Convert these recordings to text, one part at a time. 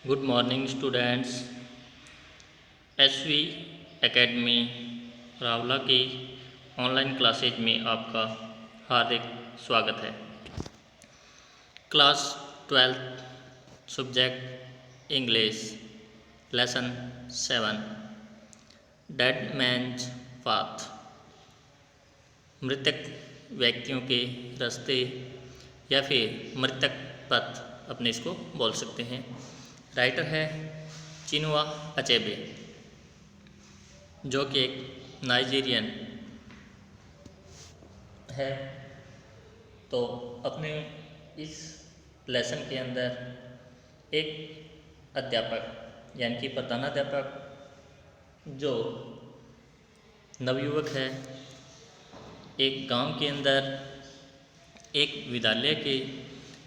Good morning students. SV academy Rawla की online classes में आपका हार्दिक स्वागत है। Class 12th subject English lesson 7 dead man's path, मृतक व्यक्तियों के रास्ते या फिर मृतक पथ अपने इसको बोल सकते हैं। राइटर है चिनुआ अचेबे, जो कि एक नाइजीरियन है। तो अपने इस लेसन के अंदर एक अध्यापक यानी कि प्रधानाध्यापक जो नवयुवक है, एक गांव के अंदर एक विद्यालय के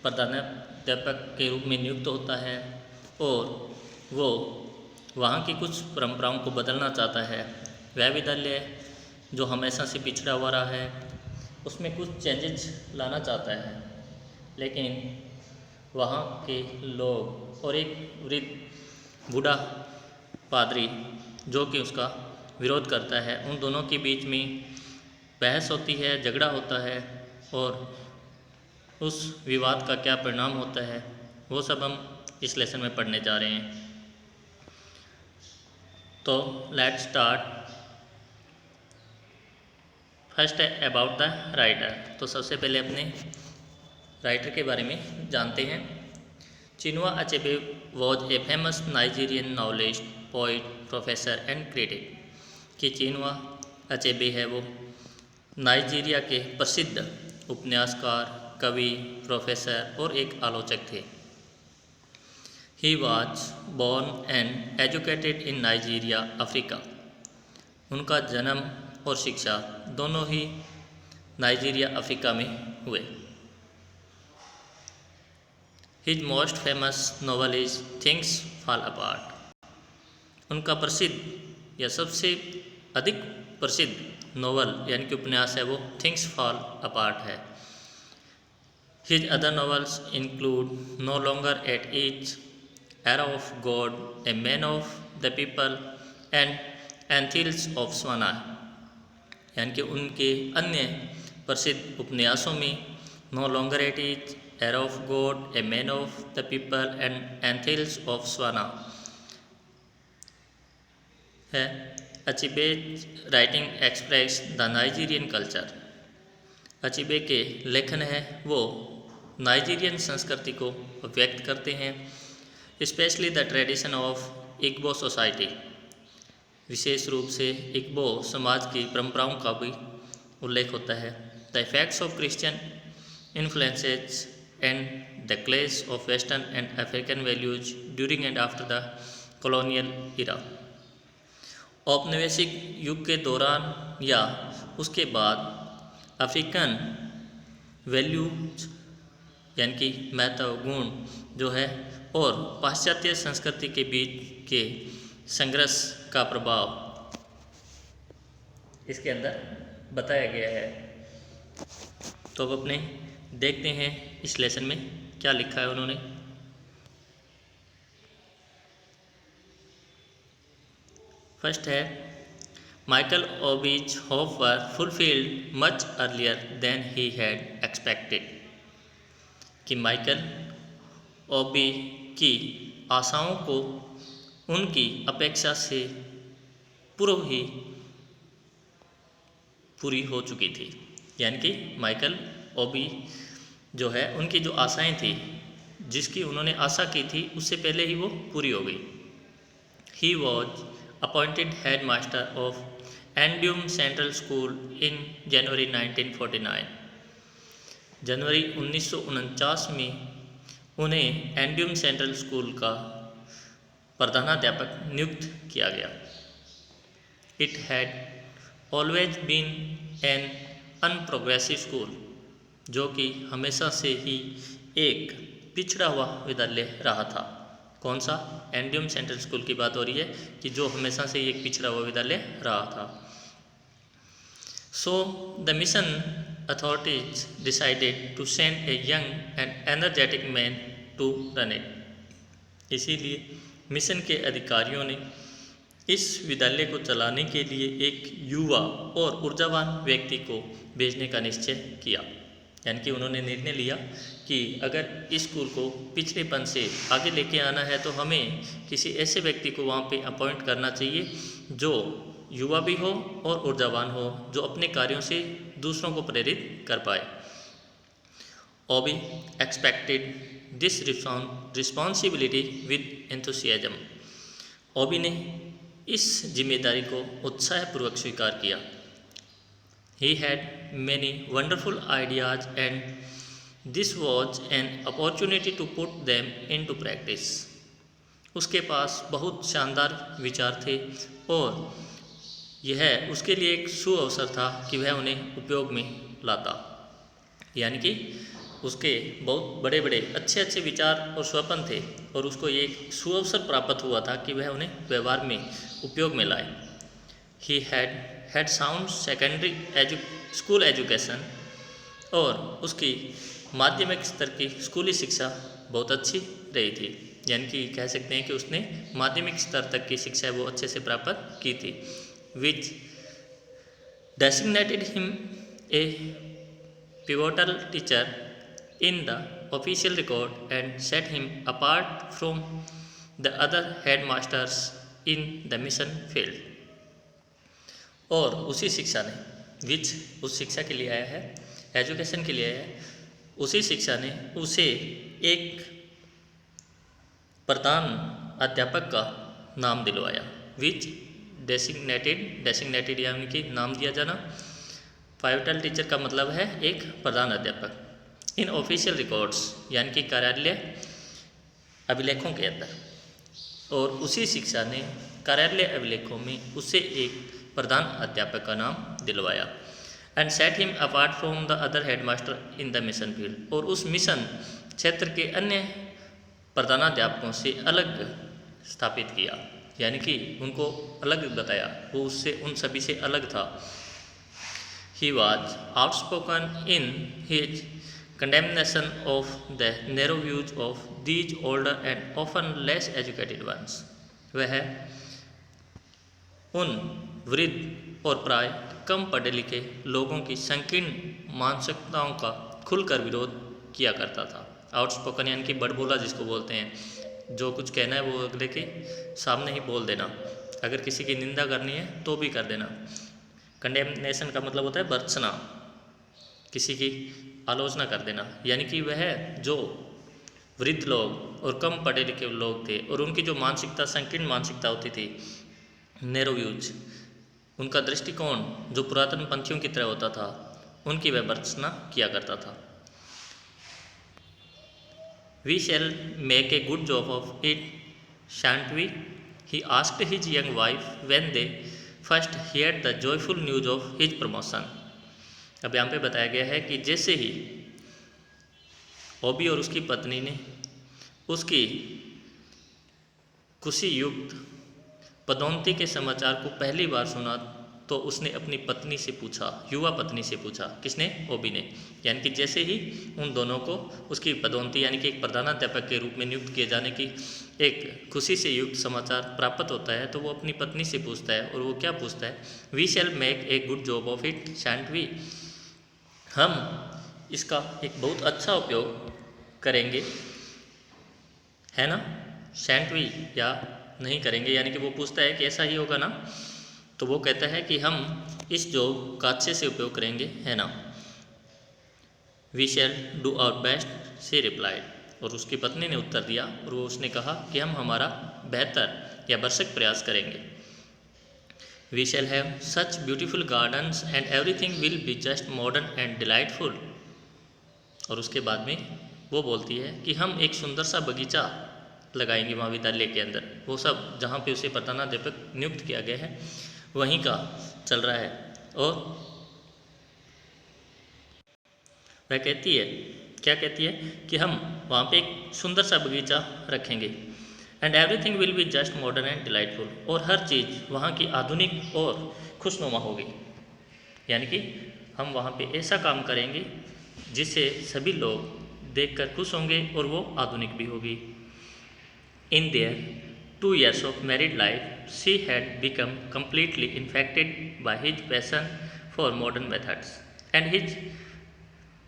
प्रधानाध्यापक के रूप में नियुक्त होता है और वो वहाँ की कुछ परंपराओं को बदलना चाहता है। वह विद्यालय जो हमेशा से पिछड़ा हुआ रहा है उसमें कुछ चेंजेस लाना चाहता है, लेकिन वहाँ के लोग और एक वृद्ध बूढ़ा पादरी जो कि उसका विरोध करता है, उन दोनों के बीच में बहस होती है, झगड़ा होता है और उस विवाद का क्या परिणाम होता है वो सब हम इस लेसन में पढ़ने जा रहे हैं। तो लेट्स स्टार्ट। फर्स्ट है अबाउट द राइटर। तो सबसे पहले अपने राइटर के बारे में जानते हैं। Chinua Achebe was a famous Nigerian novelist, poet, professor and critic. कि चिनुआ अचेबे है वो नाइजीरिया के प्रसिद्ध उपन्यासकार, कवि, प्रोफेसर और एक आलोचक थे। He was born and educated in Nigeria, Africa. उनका जन्म और शिक्षा दोनों ही नाइजीरिया, अफ्रीका में हुए। His most famous novel is things fall apart. उनका प्रसिद्ध या सबसे अधिक प्रसिद्ध नॉवल यानी कि उपन्यास है वो थिंग्स फॉल अपार्ट है। His other novels include no longer at ease, arrow of god, a man of the people and anthills of Savannah. यानी कि उनके अन्य प्रसिद्ध उपन्यासों में no longer at ease, arrow of god, a man of the people and anthills of Savannah है। Achebe writing express the Nigerian culture. Achebe के लेखन है वो नाइजीरियन संस्कृति को व्यक्त करते हैं, specially the tradition of Igbo society. विशेष रूप से इग्बो समाज की परंपराओं का भी उल्लेख होता है। The effects of Christian influences and the clash of western and African values during and after the colonial era. औपनिवेशिक युग के दौरान या उसके बाद अफ्रीकन वैल्यूज यानी कि महत्व, गुण जो है और पाश्चात्य संस्कृति के बीच के संघर्ष का प्रभाव इसके अंदर बताया गया है। तो अब अपने देखते हैं इस लेसन में क्या लिखा है उन्होंने। फर्स्ट है Michael Obi's hope were fulfilled much earlier than he had expected. कि माइकल ओबी की आशाओं को उनकी अपेक्षा से पूर्व ही पूरी हो चुकी थी। यानी कि माइकल ओबी जो है उनकी जो आशाएं थी, जिसकी उन्होंने आशा की थी, उससे पहले ही वो पूरी हो गई। He was appointed head master of Endume central school in January 1949। जनवरी 1949 में उन्हें एंड्यूम सेंट्रल स्कूल का प्रधानाध्यापक नियुक्त किया गया। It had always been an unprogressive school. जो कि हमेशा से ही एक पिछड़ा हुआ विद्यालय रहा था। कौन सा? एंड्यूम सेंट्रल स्कूल की बात हो रही है कि जो हमेशा से ही एक पिछड़ा हुआ विद्यालय रहा था। So the mission authorities decided to send a young and energetic man to run it। इसीलिए मिशन के अधिकारियों ने इस विद्यालय को चलाने के लिए एक युवा और ऊर्जावान व्यक्ति को भेजने का निश्चय किया। यानी कि उन्होंने निर्णय लिया कि अगर इस स्कूल को पिछड़ेपन से आगे लेके आना है तो हमें किसी ऐसे व्यक्ति को वहाँ पे अपॉइंट करना चाहिए जो युवा भी हो और ऊर्जावान हो, जो अपने कार्यों से दूसरों को प्रेरित कर पाए। Obi expected this responsibility with enthusiasm. Obi ने इस जिम्मेदारी को उत्साहपूर्वक स्वीकार किया। He had many wonderful ideas and this was an opportunity to put them into practice. उसके पास बहुत शानदार विचार थे और यह उसके लिए एक सुअवसर था कि वह उन्हें उपयोग में लाता। यानी कि उसके बहुत बड़े बड़े अच्छे विचार और स्वप्न थे और उसको ये एक सुअवसर प्राप्त हुआ था कि वह उन्हें व्यवहार में उपयोग में लाए। He had sound secondary school education और उसकी माध्यमिक स्तर की स्कूली शिक्षा बहुत अच्छी रही थी। यानी कि कह सकते हैं कि उसने माध्यमिक स्तर तक की शिक्षा वो अच्छे से प्राप्त की थी। Which designated him a pivotal teacher in the official record and set him apart from the other head masters in the mission field. और उसी शिक्षा ने विच उस शिक्षा के लिए आया है, एजुकेशन के लिए आया है, उसी शिक्षा ने उसे एक प्रधान अध्यापक का नाम दिलवाया। विच डेसिग्नेटेड यानी कि नाम दिया जाना, पाइवटल टीचर का मतलब है एक प्रधान अध्यापक। इन ऑफिशियल रिकॉर्ड्स यानी कि कार्यालय अभिलेखों के अंदर, और उसी शिक्षा ने कार्यालय अभिलेखों में उसे एक प्रधान अध्यापक का नाम दिलवाया। And set him apart from the other headmaster in the mission field, और उस मिशन क्षेत्र के अन्य प्रधानाध्यापकों से अलग स्थापित किया। यानी कि उनको अलग बताया, वो उससे उन सभी से अलग था। He was outspoken in his condemnation of the narrow views of these older and often less educated ones। वह उन वृद्ध और प्राय कम पढ़े लिखे लोगों की संकीर्ण मानसिकताओं का खुलकर विरोध किया करता था। आउटस्पोकन यानी कि बड़बोला जिसको बोलते हैं, जो कुछ कहना है वो अगले के सामने ही बोल देना, अगर किसी की निंदा करनी है तो भी कर देना। कंडेमनेशन का मतलब होता है भर्त्सना, किसी की आलोचना कर देना। यानी कि वह जो वृद्ध लोग और कम पढ़े लिखे लोग थे और उनकी जो मानसिकता संकीर्ण मानसिकता होती थी, नैरो व्यूज, उनका दृष्टिकोण जो पुरातन पंथियों की तरह होता था, उनकी वह भर्त्सना किया करता था। We shall make a good job of it shan't we, he asked his young wife when they first heard the joyful news of his promotion. अब यहाँ पे बताया गया है कि जैसे ही ओबी और उसकी पत्नी ने उसकी खुशी युक्त पदोन्नति के समाचार को पहली बार सुना तो उसने अपनी पत्नी से पूछा, युवा पत्नी से पूछा। किसने? ओबी ने। यानी कि जैसे ही उन दोनों को उसकी पदोन्नति यानी कि एक प्रधानाध्यापक के रूप में नियुक्त किए जाने की एक खुशी से युक्त समाचार प्राप्त होता है तो वो अपनी पत्नी से पूछता है, और वो क्या पूछता है? We shall make a good job of it shan't we, हम इसका एक बहुत अच्छा उपयोग करेंगे, है ना? शैंट वी, या नहीं करेंगे? यानी कि वो पूछता है कि ऐसा ही होगा ना? तो वो कहता है कि हम इस जॉब का अच्छे से उपयोग करेंगे, है ना? We shall do our best, she replied, और उसकी पत्नी ने उत्तर दिया और वो उसने कहा कि हम हमारा बेहतर या भरसक प्रयास करेंगे। We shall have such beautiful gardens and everything will be just modern and delightful, और उसके बाद में वो बोलती है कि हम एक सुंदर सा बगीचा लगाएंगे वहाँ विद्यालय के अंदर। वो सब जहाँ पे उसे प्रधानाध्यापक नियुक्त किया गया है वहीं का चल रहा है। और वह कहती है, क्या कहती है? कि हम वहाँ पे एक सुंदर सा बगीचा रखेंगे, and everything will be just modern and delightful, और हर चीज़ वहाँ की आधुनिक और खुशनुमा होगी। यानी कि हम वहाँ पे ऐसा काम करेंगे जिससे सभी लोग देखकर खुश होंगे और वो आधुनिक भी होगी। In their 2 years of married life, she had become completely infected by his passion for modern methods and his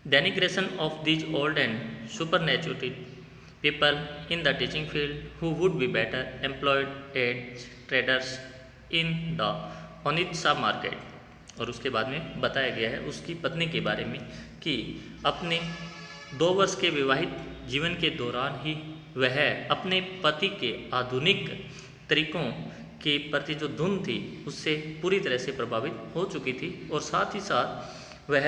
denigration of these old and supernaturally people in the teaching field who would be better employed as traders in the onitsha market. और उसके बाद में बताया गया है उसकी पत्नी के बारे में कि अपने 2 वर्ष के विवाहित जीवन के दौरान ही वह अपने पति के आधुनिक तरीकों के प्रति जो धुन थी उससे पूरी तरह से प्रभावित हो चुकी थी और साथ ही साथ वह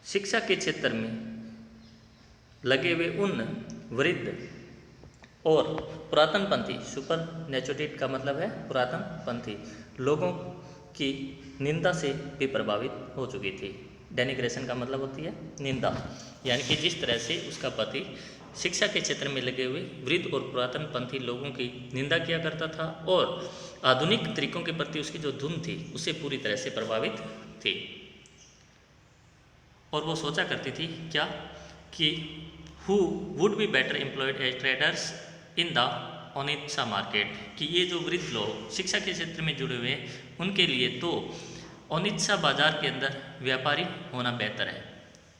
शिक्षा के क्षेत्र में लगे हुए उन वृद्ध और पुरातनपंथी, सुपर नेचुरेटेड का मतलब है पुरातनपंथी लोगों की निंदा से भी प्रभावित हो चुकी थी। डेनिग्रेशन का मतलब होती है निंदा, यानी कि जिस तरह से उसका पति शिक्षा के क्षेत्र में लगे हुए वृद्ध और पुरातनपंथी लोगों की निंदा किया करता था और आधुनिक तरीकों के प्रति उसकी जो धुन थी उससे पूरी तरह से प्रभावित थी। और वो सोचा करती थी क्या कि who would be better employed as traders in the Onitsha market, कि ये जो वृद्ध लोग शिक्षा के क्षेत्र में जुड़े हुए हैं उनके लिए तो ओनित्सा बाजार के अंदर व्यापारी होना बेहतर है।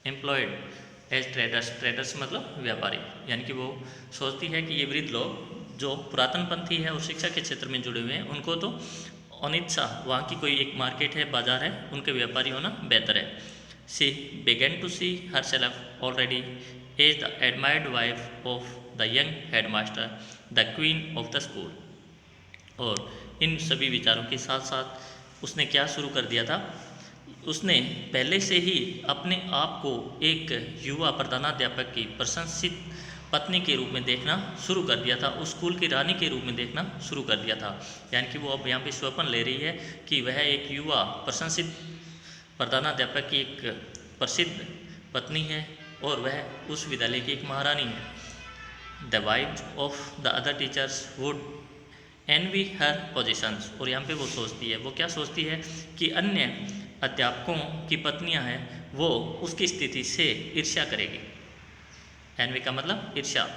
एम्प्लॉयड एज ट्रेडर्स, ट्रेडर्स मतलब व्यापारी, यानी कि वो सोचती है कि ये वृद्ध लोग जो पुरातनपंथी है और शिक्षा के क्षेत्र में जुड़े हुए हैं उनको तो ओनित्सा वहाँ की कोई एक मार्केट है, बाजार है, उनके व्यापारी होना बेहतर है। She began to see herself already as the admired wife of the young headmaster, the queen of the school. और इन सभी विचारों के साथ साथ उसने क्या शुरू कर दिया था, उसने पहले से ही अपने आप को एक युवा प्रधानाध्यापक की प्रशंसित पत्नी के रूप में देखना शुरू कर दिया था, उस स्कूल की रानी के रूप में देखना शुरू कर दिया था। यानी कि वो अब यहाँ पे स्वप्न ले रही है कि वह एक युवा प्रशंसित प्रधानाध्यापक की एक प्रसिद्ध पत्नी है और वह उस विद्यालय की एक महारानी है। The wives of the other teachers would envy her positions, और यहाँ पे वो सोचती है, वो क्या सोचती है कि अन्य अध्यापकों की पत्नियाँ हैं वो उसकी स्थिति से ईर्ष्या करेगी। एनवी का मतलब ईर्ष्या,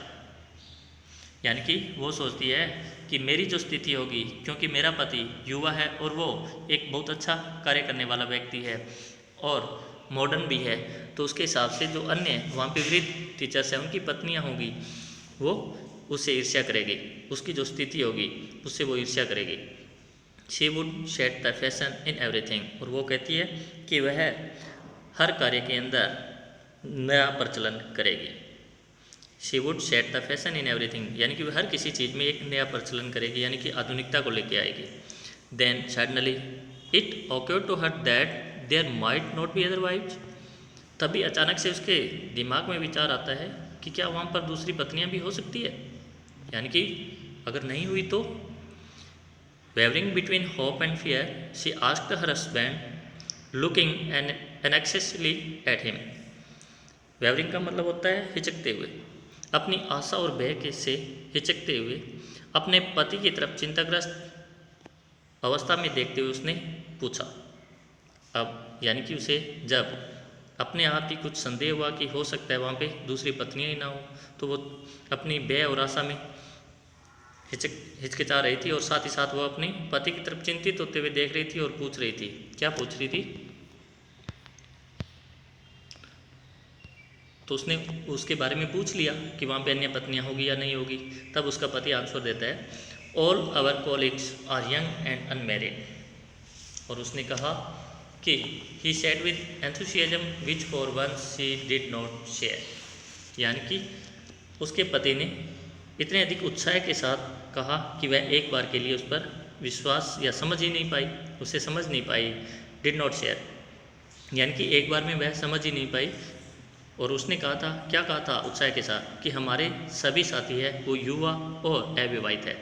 यानी कि वो सोचती है कि मेरी जो स्थिति होगी, क्योंकि मेरा पति युवा है और वो एक बहुत अच्छा कार्य करने वाला व्यक्ति है और मॉडर्न भी है, तो उसके हिसाब से जो अन्य वहाँ पे वृद्ध टीचर्स हैं उनकी पत्नियाँ होंगी वो उससे ईर्ष्या करेगी, उसकी जो स्थिति होगी उससे वो ईर्ष्या करेगी। She would set the fashion in everything, और वो कहती है कि वह हर कार्य के अंदर नया प्रचलन करेगी। She would set the fashion in everything, यानी कि वह हर किसी चीज़ में एक नया प्रचलन करेगी, यानी कि आधुनिकता को लेके आएगी। Then suddenly it occurred to her that there might not be other wives, तभी अचानक से उसके दिमाग में विचार आता है कि क्या वहाँ पर दूसरी पत्नियाँ भी हो सकती है, यानी कि अगर नहीं हुई तो। Wavering between hope and fear she asked her husband looking anxiously at him. Wavering का मतलब होता है हिचकते हुए, अपनी आशा और भय के से हिचकते हुए अपने पति की तरफ चिंताग्रस्त अवस्था में देखते हुए उसने पूछा। अब यानी कि उसे जब अपने आप ही कुछ संदेह हुआ कि हो सकता है वहाँ पे दूसरी पत्नियाँ ही ना हो, तो वो अपनी भय और आशा में हिचकिचा रही थी और साथ ही साथ वो अपने पति की तरफ चिंतित होते हुए देख रही थी और पूछ रही थी। क्या पूछ रही थी? तो उसने उसके बारे में पूछ लिया कि वहाँ पे अन्य पत्नियाँ होगी या नहीं होगी। तब उसका पति आंसर देता है, all our colleagues are young and unmarried, और उसने कहा कि he said with enthusiasm which for once she did not share, यानी कि उसके पति ने इतने अधिक उत्साह के साथ कहा कि वह एक बार के लिए उस पर विश्वास या समझ ही नहीं पाई, उसे समझ नहीं पाई। डिड नॉट शेयर, यानी कि एक बार में वह समझ ही नहीं पाई। और उसने कहा था, क्या कहा था उत्साह के साथ, कि हमारे सभी साथी है वो युवा और अविवाहित है,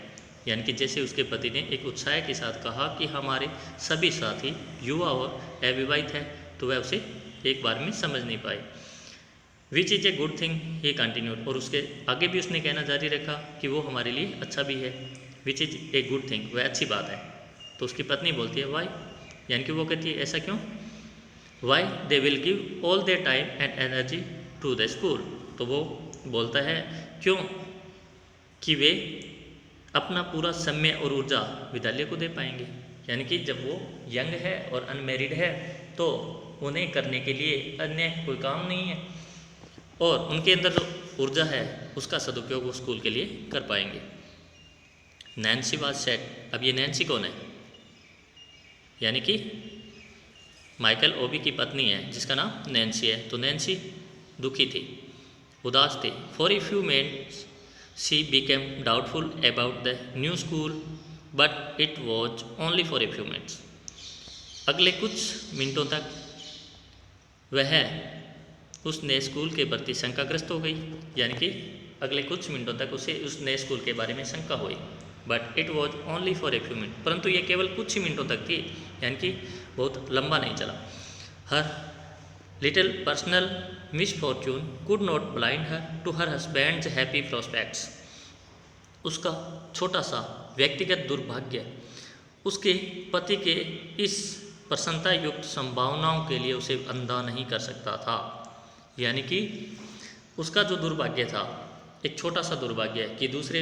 यानी कि जैसे उसके पति ने एक उत्साह के साथ कहा कि हमारे सभी साथी युवा और अविवाहित है, तो वह उसे एक बार में समझ नहीं पाई। Which is a good thing he continued, और उसके आगे भी उसने कहना जारी रखा कि वो हमारे लिए अच्छा भी है। विच इज़ ए गुड थिंग, वह अच्छी बात है। तो उसकी पत्नी बोलती है वाई, यानी कि वो कहती है ऐसा क्यों? Why they will give all their time and energy to the school, तो वो बोलता है क्यों कि वे अपना पूरा समय और ऊर्जा विद्यालय को दे पाएंगे। यानी कि जब वो यंग है और अनमेरिड है तो उन्हें करने के लिए अन्य कोई काम नहीं है और उनके अंदर जो ऊर्जा है उसका सदुपयोग वो स्कूल के लिए कर पाएंगे। Nancy was sad. अब ये नैन्सी कौन है? यानी कि माइकल ओबी की पत्नी है जिसका नाम नैन्सी है। तो नैन्सी दुखी थी, उदास थी। For a few minutes she became doubtful about the new school but it was only for a few minutes. अगले कुछ मिनटों तक वह उस नए स्कूल के प्रति शंकाग्रस्त हो गई। यानी कि अगले कुछ मिनटों तक उसे उस नए स्कूल के बारे में शंका हुई। But it was only for a few minute. परंतु ये केवल कुछ ही मिनटों तक थी, यानी कि बहुत लंबा नहीं चला। Her little personal misfortune could not blind her to her husband's happy prospects. उसका छोटा सा व्यक्तिगत दुर्भाग्य उसके पति के इस प्रसन्नता युक्त संभावनाओं के लिए उसे अंधा नहीं कर सकता था। यानी कि उसका जो दुर्भाग्य था, एक छोटा सा दुर्भाग्य कि दूसरे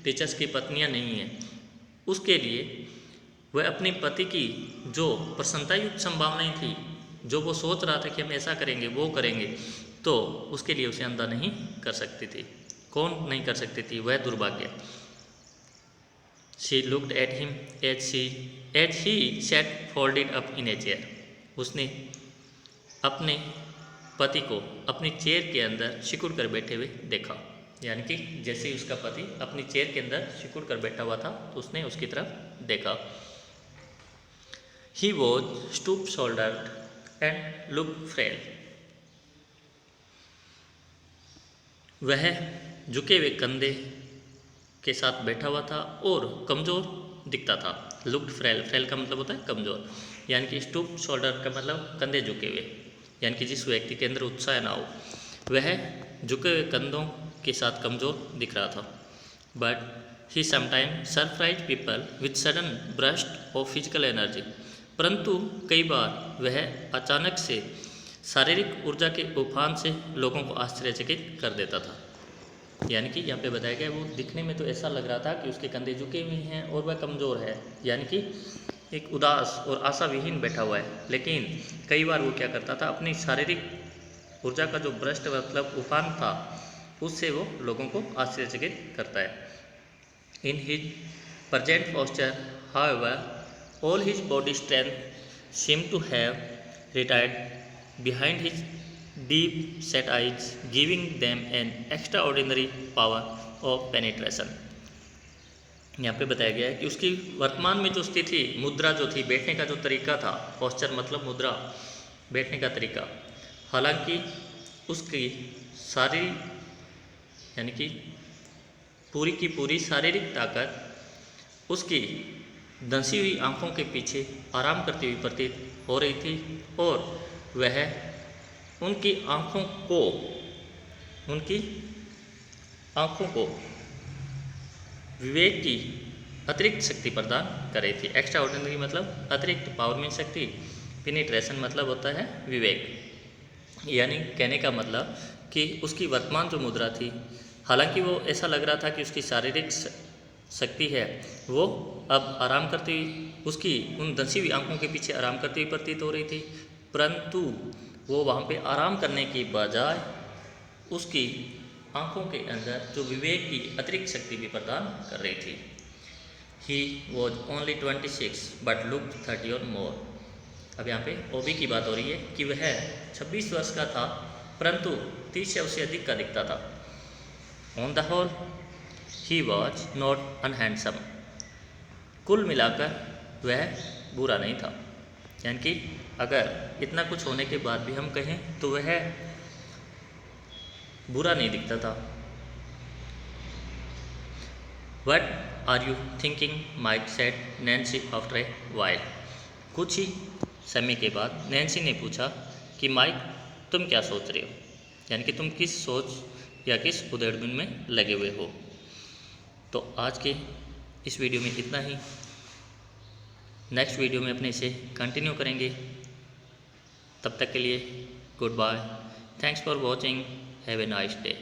टीचर्स की पत्नियां नहीं हैं, उसके लिए वह अपने पति की जो प्रसन्नता युक्त संभावनाएं थी, जो वो सोच रहा था कि हम ऐसा करेंगे वो करेंगे, तो उसके लिए उसे अंधा नहीं कर सकती थी। कौन नहीं कर सकती थी? वह दुर्भाग्य। She looked at him as he sat folded up in a chair. उसने अपने पति को अपनी चेयर के अंदर सिकुड़ कर बैठे हुए देखा। यानी कि जैसे ही उसका पति अपनी चेयर के अंदर सिकुड़ कर बैठा हुआ था तो उसने उसकी तरफ देखा। He was stoop-shouldered and looked frail. वह झुके हुए कंधे के साथ बैठा हुआ था और कमज़ोर दिखता था। लुक्ड फ्रेल, फ्रेल का मतलब होता है कमज़ोर। यानी कि स्टूप शोल्डर का मतलब कंधे झुके हुए, यानी कि जिस व्यक्ति के अंदर उत्साह ना हो वह झुके हुए कंधों के साथ कमज़ोर दिख रहा था। But he sometime surprise people with sudden burst of physical energy. परंतु कई बार वह अचानक से शारीरिक ऊर्जा के उफान से लोगों को आश्चर्यचकित कर देता था। यानी कि यहाँ पे बताया गया वो दिखने में तो ऐसा लग रहा था कि उसके कंधे झुके हुए हैं और वह कमज़ोर है, यानी कि एक उदास और आशाविहीन बैठा हुआ है। लेकिन कई बार वो क्या करता था, अपनी शारीरिक ऊर्जा का जो ब्रस्ट मतलब उफान था उससे वो लोगों को आश्चर्यचकित करता है। In his present posture however all his body strength seem to have retired behind his deep set eyes, giving them an extraordinary power of penetration. यहाँ पे बताया गया है कि उसकी वर्तमान में जो स्थिति, मुद्रा जो थी, बैठने का जो तरीका था, पोस्चर मतलब मुद्रा, बैठने का तरीका, हालांकि उसकी सारी यानी कि पूरी की पूरी शारीरिक ताकत उसकी धंसी हुई आंखों के पीछे आराम करती हुई प्रतीत हो रही थी और वह उनकी आँखों को विवेक की अतिरिक्त शक्ति प्रदान कर रही थी। एक्स्ट्रा ऑर्डिनरी मतलब अतिरिक्त पावर में शक्ति, पेनिट्रेशन मतलब होता है विवेक। यानी कहने का मतलब कि उसकी वर्तमान जो मुद्रा थी, हालांकि वो ऐसा लग रहा था कि उसकी शारीरिक शक्ति है वो अब आराम करती हुई उसकी उन धंसी हुई आँखों के पीछे आराम करती हुई प्रतीत हो रही थी, परंतु वो वहाँ पे आराम करने की बजाय उसकी आँखों के अंदर जो विवेक की अतिरिक्त शक्ति भी प्रदान कर रही थी। He was only 26 but looked 30 or more. अब यहाँ पे ओबी की बात हो रही है कि वह 26 वर्ष का था परंतु 30 या उससे अधिक का दिखता था। On the whole, he was not unhandsome. कुल मिलाकर वह बुरा नहीं था। यानी कि अगर इतना कुछ होने के बाद भी हम कहें तो वह बुरा नहीं दिखता था। What are you thinking? Mike said Nancy after a while. कुछ ही समय के बाद नैन्सी ने पूछा कि माइक तुम क्या सोच रहे हो, यानी कि तुम किस सोच या किस उधेड़बुन में लगे हुए हो। तो आज के इस वीडियो में इतना ही। नेक्स्ट वीडियो में अपने इसे कंटिन्यू करेंगे। तब तक के लिए goodbye. Thanks for watching. Have a nice day.